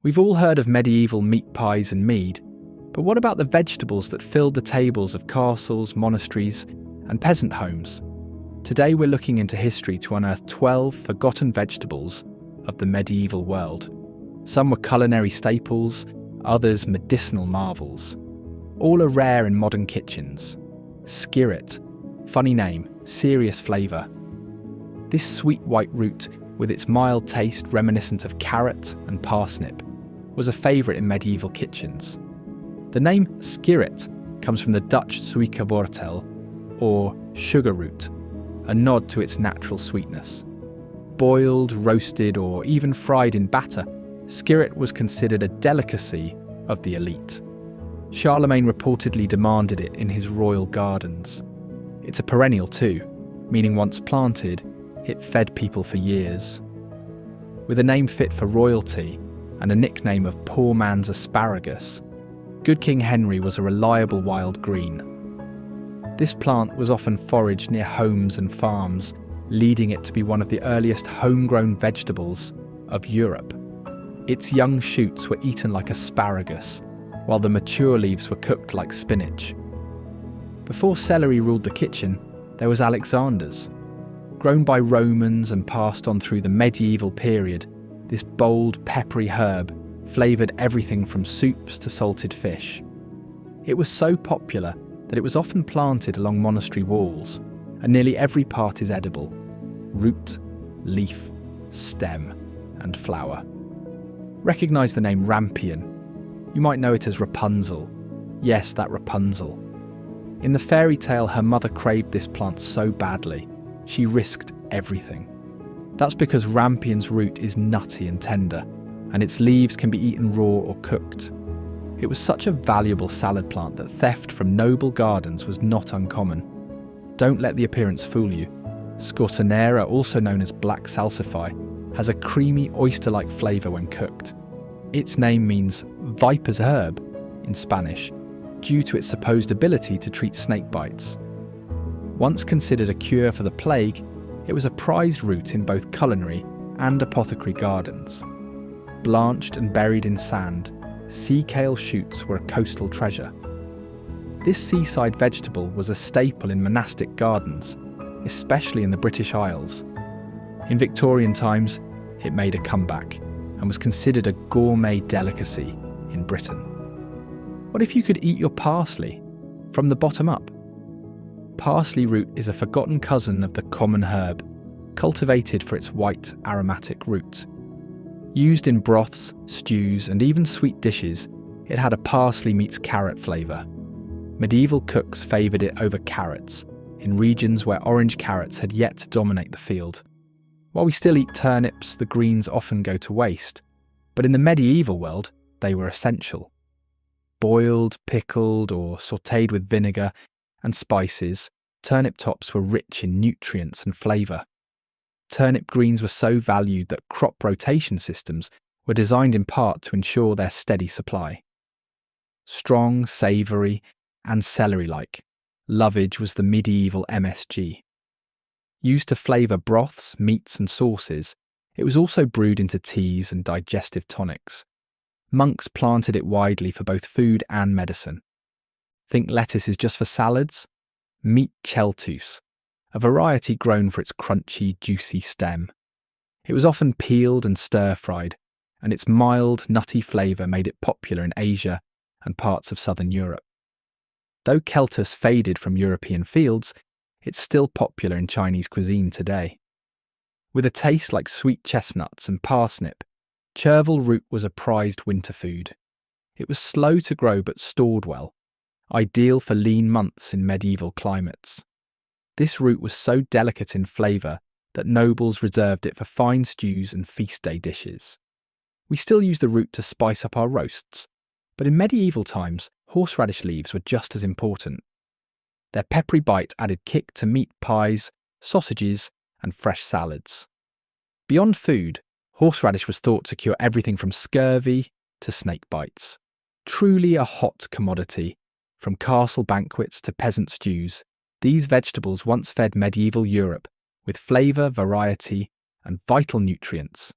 We've all heard of medieval meat pies and mead, but what about the vegetables that filled the tables of castles, monasteries, and peasant homes? Today we're looking into history to unearth 12 forgotten vegetables of the medieval world. Some were culinary staples, others medicinal marvels. All are rare in modern kitchens. Skirret, funny name, serious flavour. This sweet white root, with its mild taste reminiscent of carrot and parsnip, was a favourite in medieval kitchens. The name skirret comes from the Dutch suikerwortel, or sugar root, a nod to its natural sweetness. Boiled, roasted, or even fried in batter, skirret was considered a delicacy of the elite. Charlemagne reportedly demanded it in his royal gardens. It's a perennial too, meaning once planted, it fed people for years. With a name fit for royalty and a nickname of poor man's asparagus, Good King Henry was a reliable wild green. This plant was often foraged near homes and farms, leading it to be one of the earliest homegrown vegetables of Europe. Its young shoots were eaten like asparagus, while the mature leaves were cooked like spinach. Before celery ruled the kitchen, there was Alexander's. Grown by Romans and passed on through the medieval period, this bold, peppery herb flavoured everything from soups to salted fish. It was so popular that it was often planted along monastery walls, and nearly every part is edible: root, leaf, stem, and flower. Recognise the name rampion. You might know it as Rapunzel. Yes, that Rapunzel. In the fairy tale, her mother craved this plant so badly, she risked everything. That's because rampion's root is nutty and tender, and its leaves can be eaten raw or cooked. It was such a valuable salad plant that theft from noble gardens was not uncommon. Don't let the appearance fool you. Scortonera, also known as black salsify, has a creamy oyster-like flavour when cooked. Its name means viper's herb in Spanish, due to its supposed ability to treat snake bites. Once considered a cure for the plague, it was a prized root in both culinary and apothecary gardens. Blanched and buried in sand, sea kale shoots were a coastal treasure. This seaside vegetable was a staple in monastic gardens, especially in the British Isles. In Victorian times, it made a comeback and was considered a gourmet delicacy in Britain. What if you could eat your parsley from the bottom up? Parsley root is a forgotten cousin of the common herb, cultivated for its white, aromatic root. Used in broths, stews, and even sweet dishes, it had a parsley meets carrot flavour. Medieval cooks favoured it over carrots, in regions where orange carrots had yet to dominate the field. While we still eat turnips, the greens often go to waste, but in the medieval world, they were essential. Boiled, pickled, or sautéed with vinegar and spices, turnip tops were rich in nutrients and flavour. Turnip greens were so valued that crop rotation systems were designed in part to ensure their steady supply. Strong, savoury, and celery-like, lovage was the medieval MSG. Used to flavour broths, meats and sauces, it was also brewed into teas and digestive tonics. Monks planted it widely for both food and medicine. Think lettuce is just for salads? Meet Cheltus, a variety grown for its crunchy, juicy stem. It was often peeled and stir-fried, and its mild, nutty flavour made it popular in Asia and parts of southern Europe. Though Cheltus faded from European fields, it's still popular in Chinese cuisine today. With a taste like sweet chestnuts and parsnip, chervil root was a prized winter food. It was slow to grow but stored well, ideal for lean months in medieval climates. This root was so delicate in flavour that nobles reserved it for fine stews and feast day dishes. We still use the root to spice up our roasts, but in medieval times, horseradish leaves were just as important. Their peppery bite added kick to meat pies, sausages, and fresh salads. Beyond food, horseradish was thought to cure everything from scurvy to snake bites. Truly a hot commodity. From castle banquets to peasant stews, these vegetables once fed medieval Europe with flavour, variety, and vital nutrients.